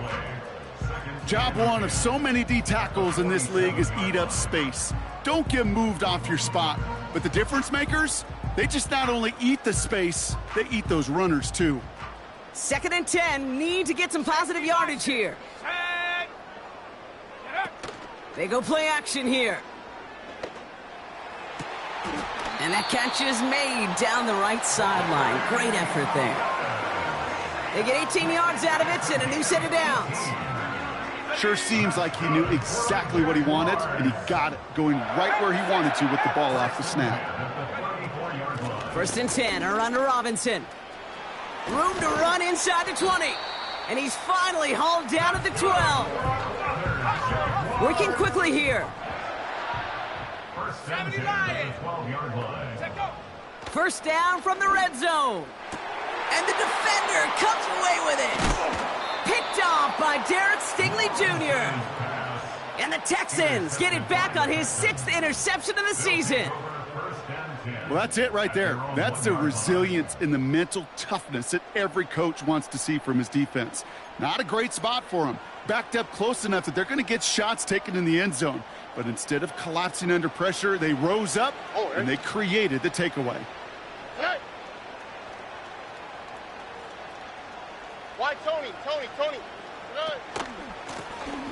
Job one of so many D tackles in this league is eat up space. Don't get moved off your spot. But the difference makers, they just not only eat the space, they eat those runners too. Second and 10, need to get some positive yardage here. They go play action here. And that catch is made down the right sideline. Great effort there. They get 18 yards out of it and a new set of downs. Sure seems like he knew exactly what he wanted, and he got it, going right where he wanted to with the ball off the snap. First and 10, a run to Robinson. Room to run inside the 20. And he's finally hauled down at the 12. Working quickly here. First and 10 at the 12-yard line. Set go. First down from the red zone. And the defender comes away with it. Picked off by Derek Stingley Jr. And the Texans get it back on his 6th interception of the season. Well, that's it right there. That's the resilience and the mental toughness that every coach wants to see from his defense. Not a great spot for him. Backed up close enough that they're going to get shots taken in the end zone. But instead of collapsing under pressure, they rose up and they created the takeaway. Hey. Why Tony?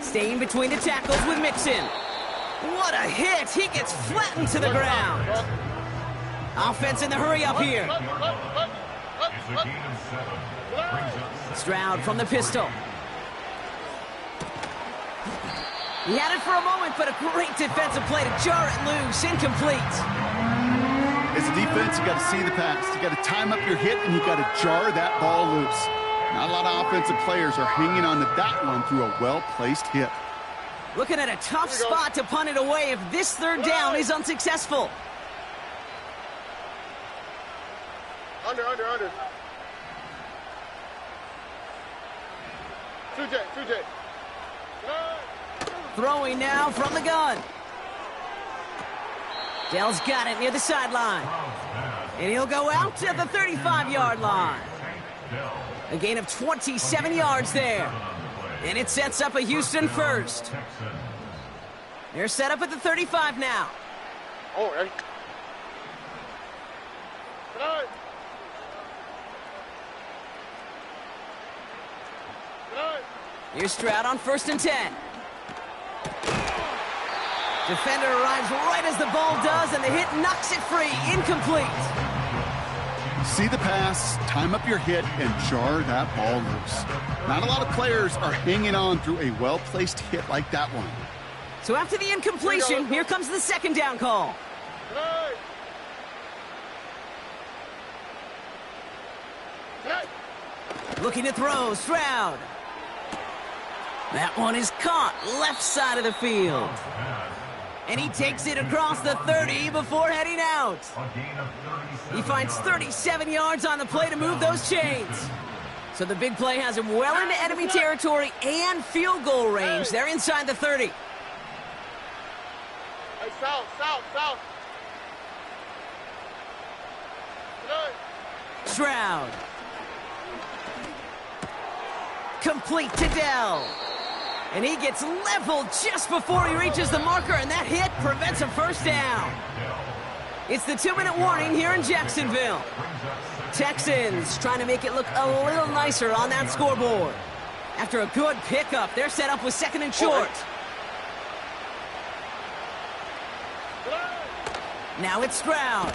Staying between the tackles with Mixon. What a hit! He gets flattened to the ground. Offense in the hurry up here. It's a gain of 7. Brings up Stroud from the pistol. He had it for a moment, but a great defensive play to jar it loose. Incomplete. As a defense, you got to see the pass. You got to time up your hit, and you got to jar that ball loose. Not a lot of offensive players are hanging on to that one through a well-placed hit. Looking at a tough spot to punt it away if this third down is unsuccessful. Under. 2J. Throwing now from the gun. Dell's got it near the sideline. And he'll go out to the 35-yard line. A gain of 27 yards there. And it sets up a Houston first. They're set up at the 35 now. All right. Here's Stroud on 1st and 10. Defender arrives right as the ball does, and the hit knocks it free. Incomplete. See the pass, time up your hit, and jar that ball loose. Not a lot of players are hanging on through a well-placed hit like that one. So after the incompletion, here comes the 2nd down call. Looking to throw, Stroud. That one is caught left side of the field. And he takes it across the 30 before heading out. He finds 37 yards on the play to move those chains. So the big play has him well into enemy territory and field goal range. They're inside the 30. Hey, south. Stroud. Complete to Dell. And he gets leveled just before he reaches the marker, and that hit prevents a first down. It's the 2-minute warning here in Jacksonville. Texans trying to make it look a little nicer on that scoreboard. After a good pickup, they're set up with 2nd and short. Now it's Stroud.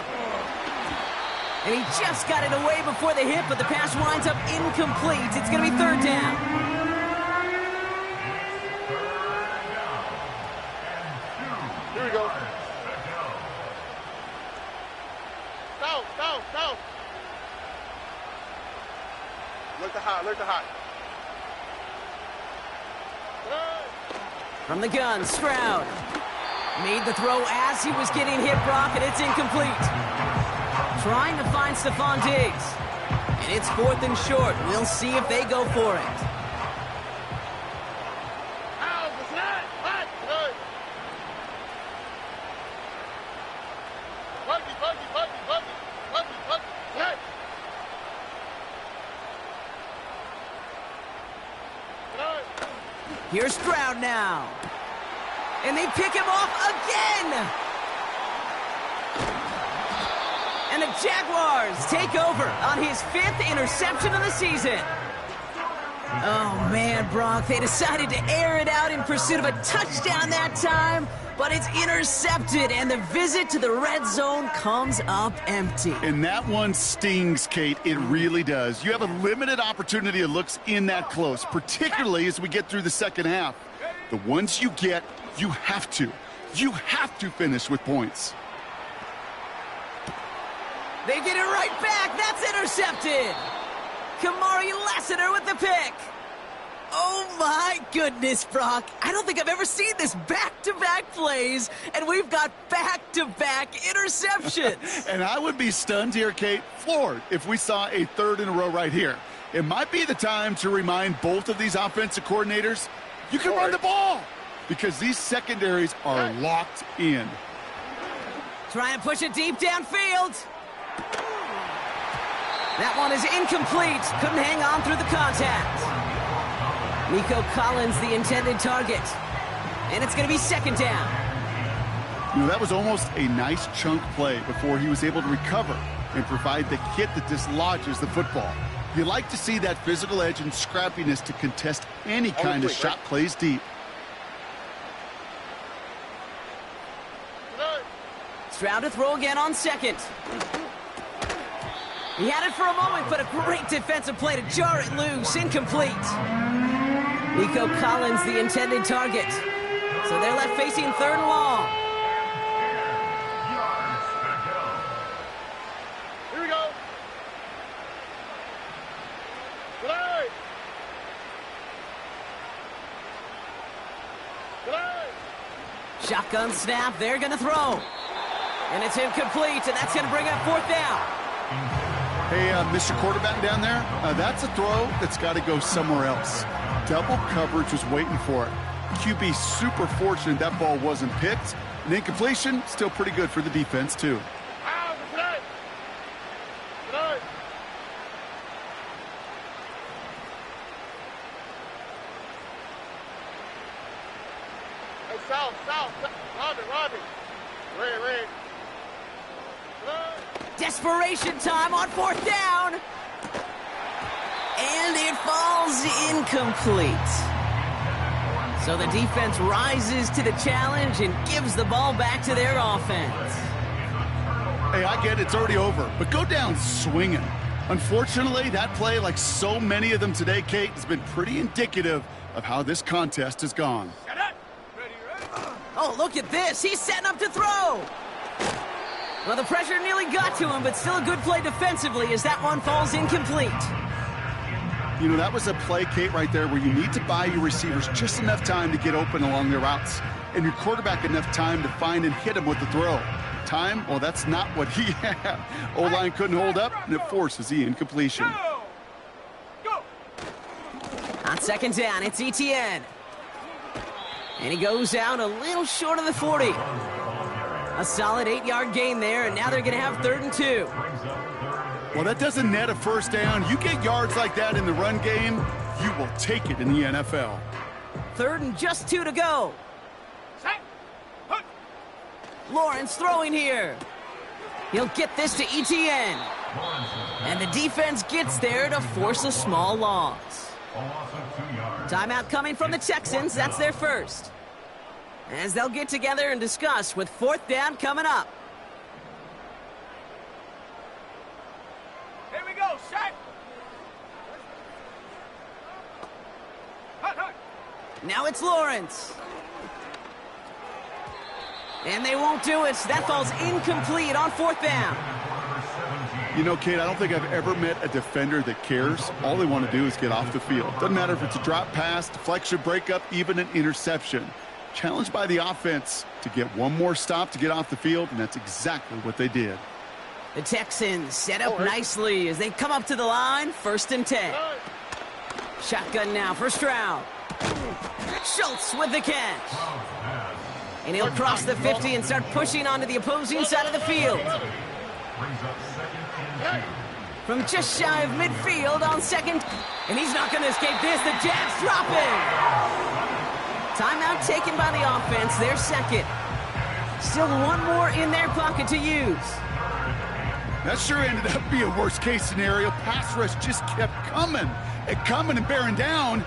And he just got it away before the hit, but the pass winds up incomplete. It's going to be 3rd down. Here we go. South. Look to high. From the gun, Stroud. Made the throw as he was getting hit, Brock, and it's incomplete. Trying to find Stephon Diggs. And it's 4th and short. We'll see if they go for it. Here's Stroud now. And they pick him off again. And the Jaguars take over on his 5th interception of the season. Oh, man, Brock, they decided to air it out in pursuit of a touchdown that time, but it's intercepted, and the visit to the red zone comes up empty. And that one stings, Kate. It really does. You have a limited opportunity of looks in that close, particularly as we get through the second half. The ones you get, you have to finish with points. They get it right back. That's intercepted. Kamari Lassiter with the pick. Oh, my goodness, Brock. I don't think I've ever seen this back-to-back plays, and we've got back-to-back interceptions. And I would be stunned here, Kate, floored, if we saw a third in a row right here. It might be the time to remind both of these offensive coordinators, you can run the ball, because these secondaries are locked in. Trying to push it deep downfield. That one is incomplete. Couldn't hang on through the contact. Nico Collins, the intended target. And it's going to be second down. You know, that was almost a nice chunk play before he was able to recover and provide the hit that dislodges the football. You like to see that physical edge and scrappiness to contest any kind of shot plays deep. Stroud to throw again on second. He had it for a moment, but a great defensive play to jar it loose. Incomplete. Nico Collins, the intended target. So they're left facing third and long. Here we go. Good. Shotgun snap. They're going to throw. And it's incomplete, and that's going to bring up fourth down. Hey, Mr. Quarterback down there, that's a throw that's got to go somewhere else. Double coverage was waiting for it. QB super fortunate that ball wasn't picked. And incompletion, still pretty good for the defense, too. Hey, south. Robbie. Red. Desperation time on fourth down. And it falls incomplete. So the defense rises to the challenge and gives the ball back to their offense. Hey, I get it, it's already over, but go down swinging. Unfortunately, that play, like so many of them today, Kate, has been pretty indicative of how this contest has gone. Oh, look at this. He's setting up to throw. Well, the pressure nearly got to him, but still a good play defensively as that one falls incomplete. You know, that was a play, Kate, right there where you need to buy your receivers just enough time to get open along their routes, and your quarterback enough time to find and hit him with the throw. Time, well, that's not what he had. O-line couldn't hold up, and it forces the incompletion. Go! On second down, it's Etienne. And he goes out a little short of the 40. A solid 8-yard gain there, and now they're going to have 3rd and 2. Well, that doesn't net a first down. You get yards like that in the run game, you will take it in the NFL. 3rd and just 2 to go. Set! Hook! Lawrence throwing here. He'll get this to Etienne. And the defense gets there to force a small loss. Timeout coming from the Texans. That's their first. As they'll get together and discuss with 4th down coming up. Here we go, set! Hut! Now it's Lawrence. And they won't do it. That falls incomplete on 4th down. You know, Kate, I don't think I've ever met a defender that cares. All they want to do is get off the field. Doesn't matter if it's a drop pass, deflection, breakup, even an interception. Challenged by the offense to get one more stop to get off the field, and that's exactly what they did. The Texans set up nicely as they come up to the line. 1st and 10. Shotgun now for Stroud. Schultz with the catch. And he'll cross the 50 and start pushing onto the opposing side of the field. From just shy of midfield on second. And he's not going to escape this. The Jags drop it. Timeout taken by the offense. Their second. Still one more in their pocket to use. That sure ended up being a worst-case scenario. Pass rush just kept coming and bearing down.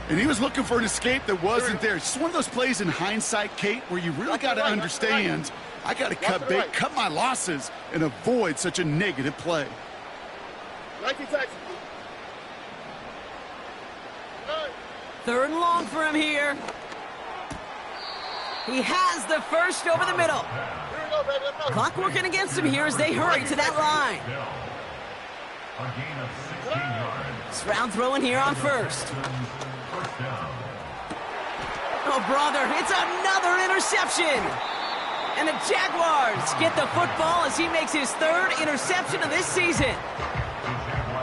And he was looking for an escape that wasn't there. It's just one of those plays in hindsight, Kate, where you really got to understand, I got to cut bait, cut my losses, and avoid such a negative play. 19 Texans. 3rd and long for him here. He has the first over the middle. Here we go, baby. Let's go. Clock working against him here as they hurry to that line. A gain of 16 yards. Stroud throwing here on 1st. first down. Oh, brother, it's another interception. And the Jaguars get the football as he makes his third interception of this season.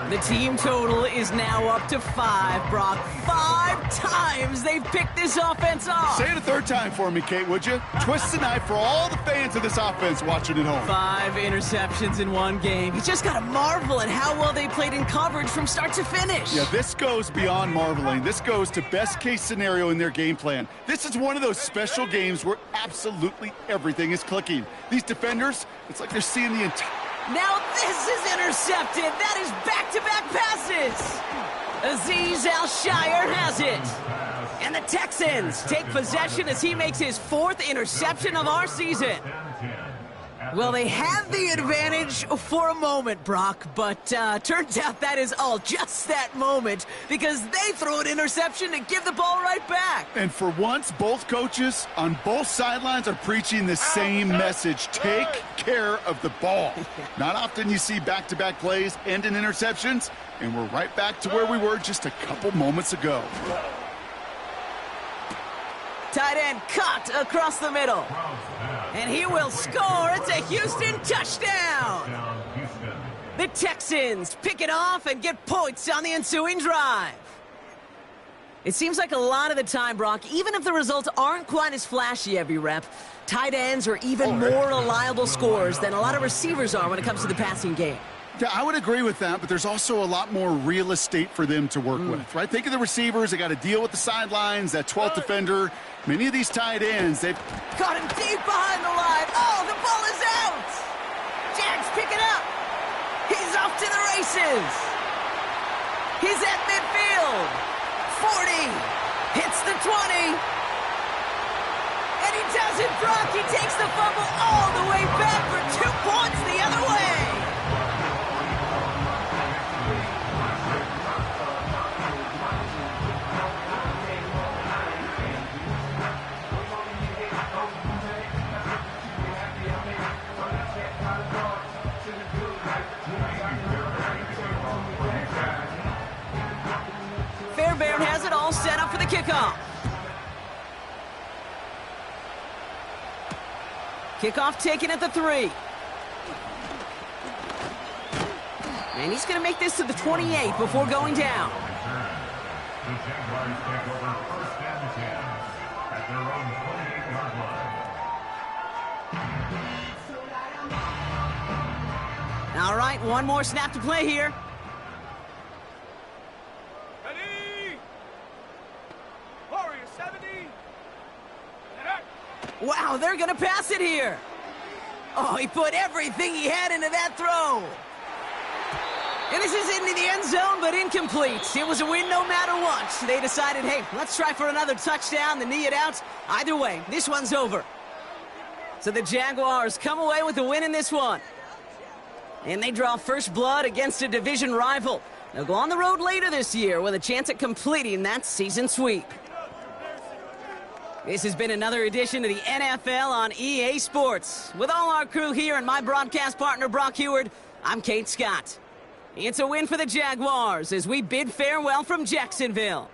The team total is now up to 5, Brock. 5 times they've picked this offense off. Say it a third time for me, Kate, would you? Twist the knife for all the fans of this offense watching at home. 5 interceptions in one game. You just got to marvel at how well they played in coverage from start to finish. Yeah, this goes beyond marveling. This goes to best case scenario in their game plan. This is one of those special games where absolutely everything is clicking. These defenders, it's like they're seeing the entire... Now this is intercepted. That is back-to-back passes. Azeez Al-Shire has it. And the Texans take possession as he makes his 4th interception of our season. Well, they have the advantage for a moment, Brock, but turns out that is all just that moment because they throw an interception to give the ball right back. And for once, both coaches on both sidelines are preaching the same message. Take care of the ball. Not often you see back-to-back plays end in interceptions, and we're right back to where we were just a couple moments ago. Tight end cut across the middle. And he will score. It's a Houston touchdown. The Texans pick it off and get points on the ensuing drive. It seems like a lot of the time, Brock, even if the results aren't quite as flashy every rep, tight ends are even more reliable scorers than a lot of receivers are when it comes to the passing game. Yeah, I would agree with that, but there's also a lot more real estate for them to work with, right? Think of the receivers. They got to deal with the sidelines, that 12th defender. Many of these tight ends, they've got him deep behind the line. Oh, the ball is out. Jags pick it up. He's off to the races. He's at midfield. 40. Hits the 20. And he does it, Brock. He takes the fumble all the way back for 2 points the other way. Fairbairn has it all set up for the kickoff. Kickoff taken at the 3. And he's going to make this to the 28 before going down. The Jaguars take over first and 10 at their own 28-yard line. All right, one more snap to play here. Ready? Warrior 70. And up. Wow, they're going to pass it here. Oh, he put everything he had into that throw. And this is into the end zone, but incomplete. It was a win no matter what. They decided, hey, let's try for another touchdown, the knee it out. Either way, this one's over. So the Jaguars come away with a win in this one. And they draw first blood against a division rival. They'll go on the road later this year with a chance at completing that season sweep. This has been another edition of the NFL on EA Sports. With all our crew here and my broadcast partner, Brock Heward, I'm Kate Scott. It's a win for the Jaguars as we bid farewell from Jacksonville.